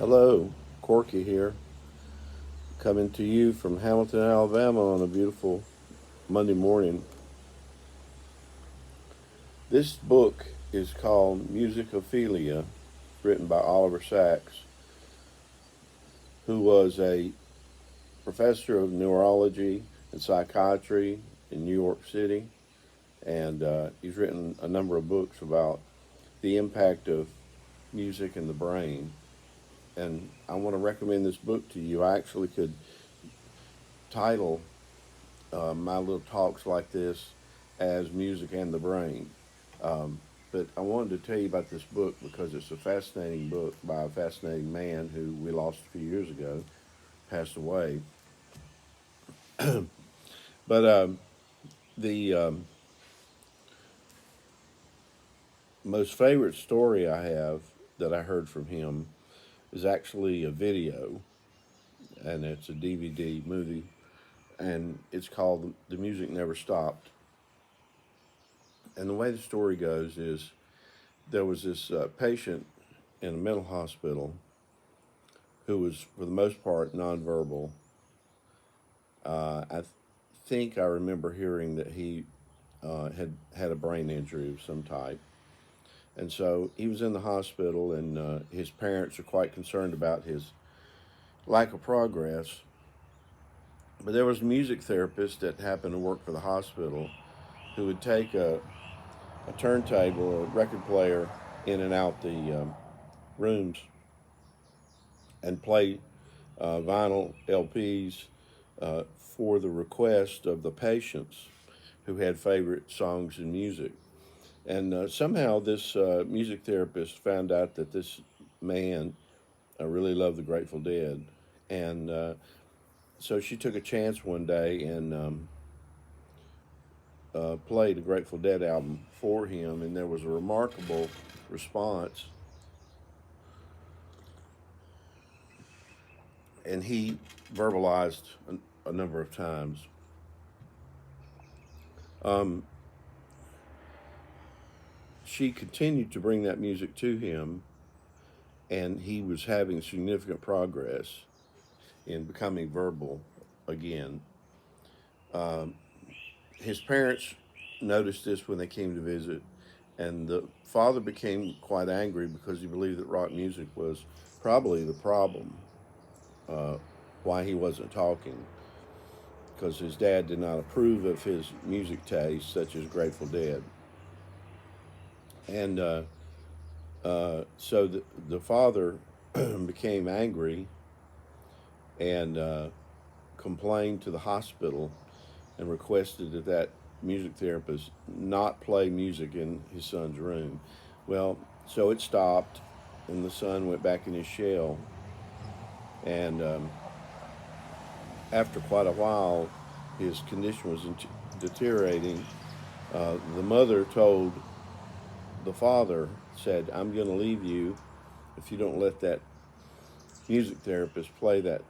Hello, Corky here, coming to you from Hamilton, Alabama on a beautiful Monday morning. This book is called Musicophilia, written by Oliver Sacks, who was a professor of neurology and psychiatry in New York City, and he's written a number of books about the impact of music in the brain. And I want to recommend this book to you. I actually could title my little talks like this as Music and the Brain. Um, but I wanted to tell you about this book because it's a fascinating book by a fascinating man who we lost a few years ago, passed away. But the most favorite story I have that I heard from him is actually a video, and it's a DVD movie, and it's called The Music Never Stopped. And the way the story goes is there was this patient in a mental hospital who was, for the most part, nonverbal. I think I remember hearing that he had had a brain injury of some type. And so he was in the hospital, and his parents are quite concerned about his lack of progress. But there was a music therapist that happened to work for the hospital who would take a turntable, a record player, in and out the rooms and play vinyl LPs for the request of the patients who had favorite songs and music. And somehow this music therapist found out that this man really loved the Grateful Dead. And so she took a chance one day and played a Grateful Dead album for him. And there was a remarkable response. And he verbalized a number of times. Um, she continued to bring that music to him, and he was having significant progress in becoming verbal again. Um, his parents noticed this when they came to visit, and the father became quite angry because he believed that rock music was probably the problem, uh, why he wasn't talking, because his dad did not approve of his music taste, such as Grateful Dead. And so the father became angry and complained to the hospital and requested that that music therapist not play music in his son's room. Well, so it stopped, and the son went back in his shell. And after quite a while, his condition was deteriorating. The mother told the father, said, "I'm going to leave you if you don't let that music therapist play that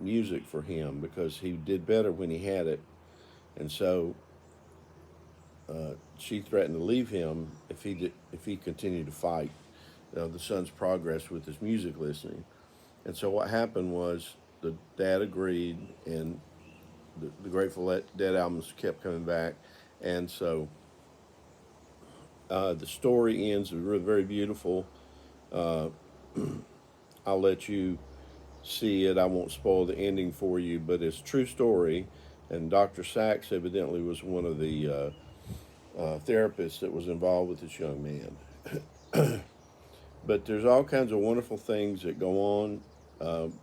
music for him because he did better when he had it." And so she threatened to leave him if he continued to fight the son's progress with his music listening. And so what happened was the dad agreed, and the Grateful Dead albums kept coming back, and so the story ends very beautiful. Uh, I'll let you see it. I won't spoil the ending for you, but it's a true story. And Dr. Sachs evidently was one of the therapists that was involved with this young man. But there's all kinds of wonderful things that go on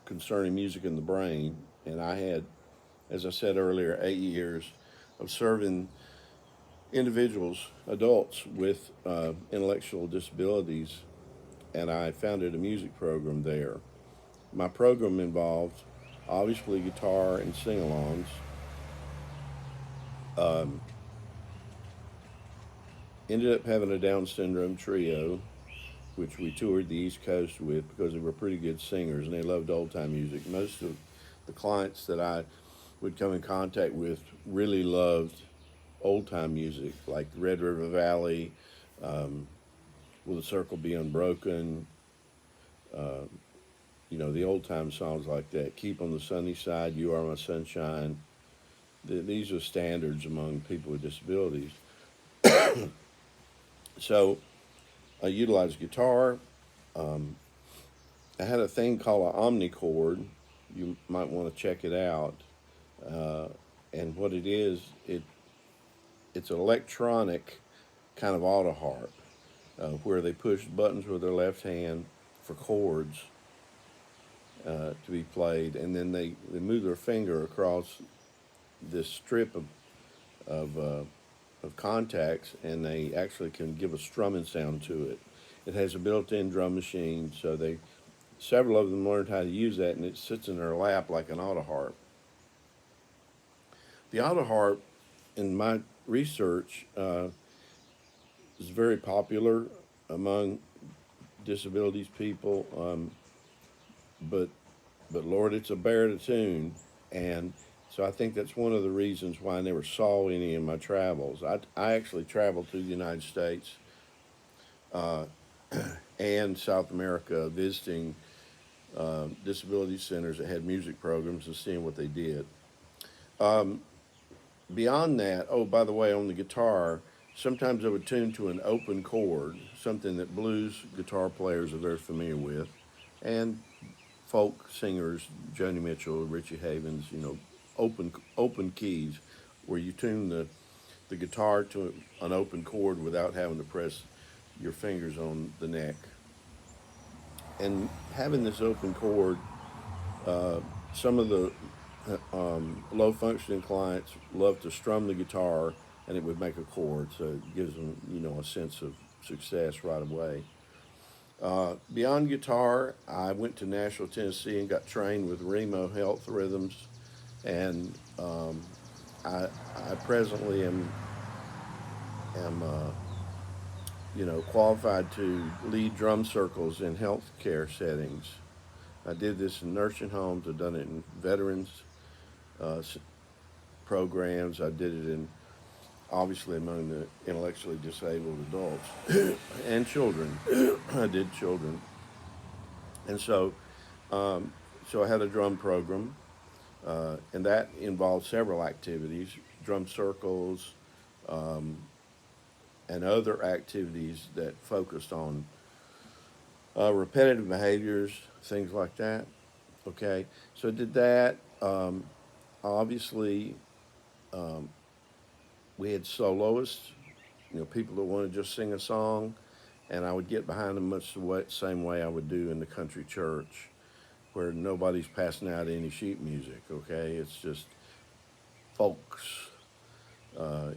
concerning music in the brain. And I had, as I said earlier, 8 years of serving individuals, adults with intellectual disabilities, and I founded a music program there. My program involved obviously guitar and sing alongs. Um, Ended up having a Down syndrome trio, which we toured the East Coast with because they were pretty good singers and they loved old time music. Most of the clients that I would come in contact with really loved old time music, like Red River Valley, um, Will the Circle Be Unbroken? Uh, the old time songs like that. Keep on the Sunny Side, You Are My Sunshine. These are standards among people with disabilities. So I utilized guitar. Um, I had a thing called an omnichord. You might want to check it out. Uh, and what it is, it's an electronic kind of auto harp where they push buttons with their left hand for chords to be played, and then they move their finger across this strip of, uh, of contacts, and they actually can give a strumming sound to it. It has a built-in drum machine, so they several of them learned how to use that, and it sits in their lap like an auto harp. The auto harp, in my research, is very popular among disabilities people, but Lord, it's a bear to tune, and so I think that's one of the reasons why I never saw any in my travels. I actually traveled through the United States uh, and South America visiting disability centers that had music programs and seeing what they did. Um, Beyond that, oh, by the way, on the guitar, sometimes I would tune to an open chord, something that blues guitar players are very familiar with, and folk singers, Joni Mitchell, Richie Havens, open keys, where you tune the guitar to an open chord without having to press your fingers on the neck. And having this open chord, uh, some of the low functioning clients love to strum the guitar and it would make a chord, so it gives them, a sense of success right away. Beyond guitar, I went to Nashville, Tennessee, and got trained with Remo Health Rhythms, and I, I presently am qualified to lead drum circles in healthcare settings. I did this in nursing homes. I've done it in veterans uh, programs. I did it in obviously among the intellectually disabled adults and children. I did children, and um, so I had a drum program, and that involved several activities, drum circles, um, and other activities that focused on repetitive behaviors, things like that. Okay, so I did that. Obviously, um, we had soloists, people that want to just sing a song, and I would get behind them much the same way I would do in the country church, where nobody's passing out any sheet music. Okay, it's just folks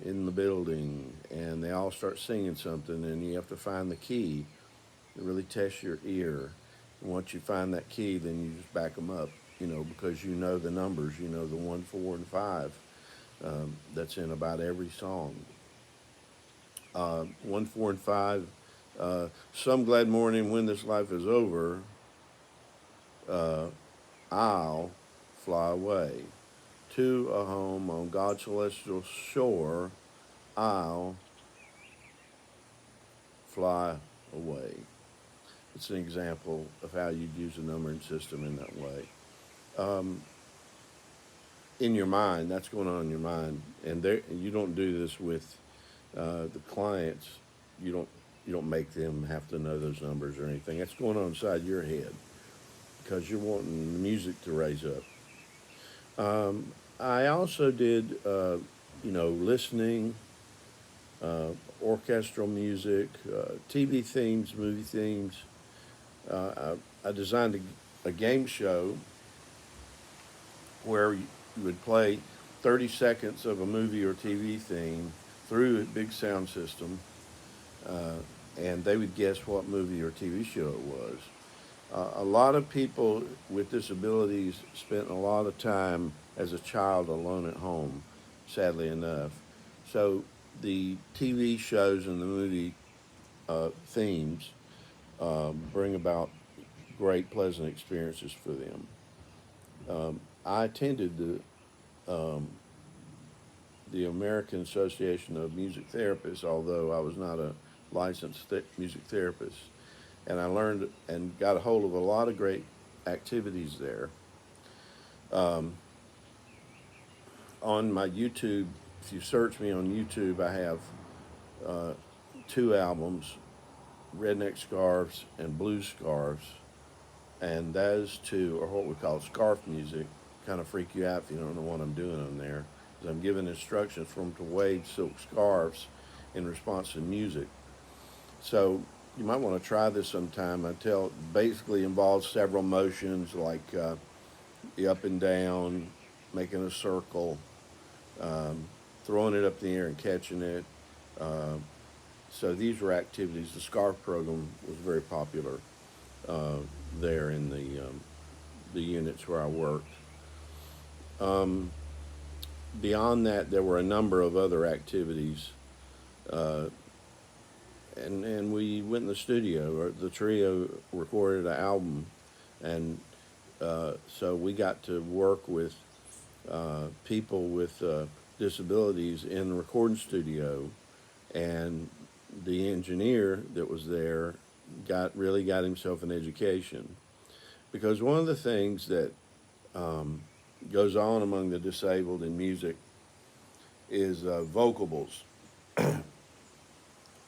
in the building, and they all start singing something, and you have to find the key. It really tests your ear. And once you find that key, then you just back them up, because you know the numbers, the 1, 4, and 5. That's in about every song. 1, 4, and 5. Some glad morning when this life is over, uh, I'll fly away to a home on God's celestial shore. I'll fly away. It's an example of how you'd use a numbering system in that way. Um, in your mind, that's going on in your mind, and you don't do this with the clients. You don't you don't make them have to know those numbers or anything. That's going on inside your head because you're wanting the music to raise up. I also did, listening, uh, orchestral music, TV themes, movie themes. I designed a game show where you would play 30 seconds of a movie or TV theme through a big sound system, uh, and they would guess what movie or TV show it was. A lot of people with disabilities spent a lot of time as a child alone at home, sadly enough. So the TV shows and the movie themes bring about great, pleasant experiences for them. I attended the American Association of Music Therapists, although I was not a licensed music therapist, and I learned and got a hold of a lot of great activities there. Um, on my YouTube, if you search me on YouTube, I have uh, two albums, Redneck Scarves and Blues Scarves, and those two are what we call scarf music. Kind of freak you out if you don't know what I'm doing on there. 'Cause I'm giving instructions for them to wave silk scarves in response to music. So you might want to try this sometime. I tell basically involves several motions like the up and down, making a circle, um, throwing it up in the air and catching it. Uh, so these were activities. The scarf program was very popular uh, there in the units where I worked. Um, Beyond that, there were a number of other activities, uh, and we went in the studio. Or the trio recorded an album, and so we got to work with people with disabilities in the recording studio, and the engineer that was there got himself an education, because one of the things that um, goes on among the disabled in music is vocables.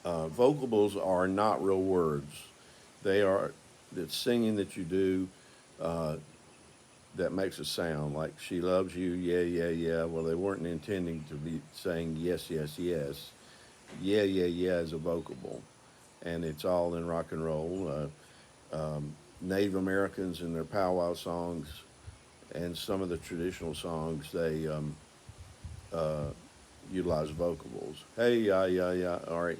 Vocables are not real words. They are that singing that you do uh, that makes a sound like "she loves you," yeah, yeah, yeah. Well, they weren't intending to be saying yes, yes, yes. Yeah, yeah, yeah is a vocable, and it's all in rock and roll. Native Americans in their powwow songs and some of the traditional songs, they uh, utilize vocables. Hey, yeah, yeah, yeah. All right,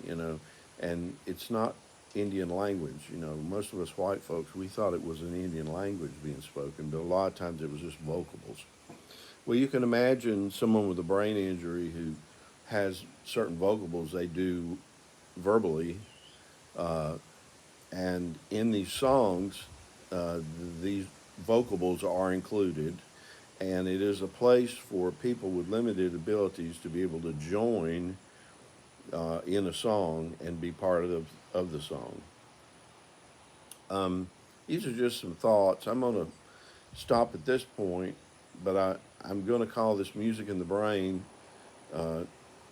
and it's not Indian language. Most of us white folks, we thought it was an Indian language being spoken, but a lot of times it was just vocables. Well, you can imagine someone with a brain injury who has certain vocables they do verbally, uh, and in these songs, uh, these vocables are included, and it is a place for people with limited abilities to be able to join in a song and be part of the song. Um, these are just some thoughts. I'm going to stop at this point, but I'm going to call this Music in the Brain uh,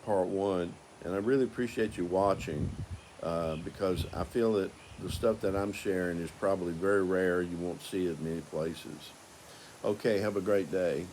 Part 1, and I really appreciate you watching because I feel that the stuff that I'm sharing is probably very rare. You won't see it many places. Okay, have a great day.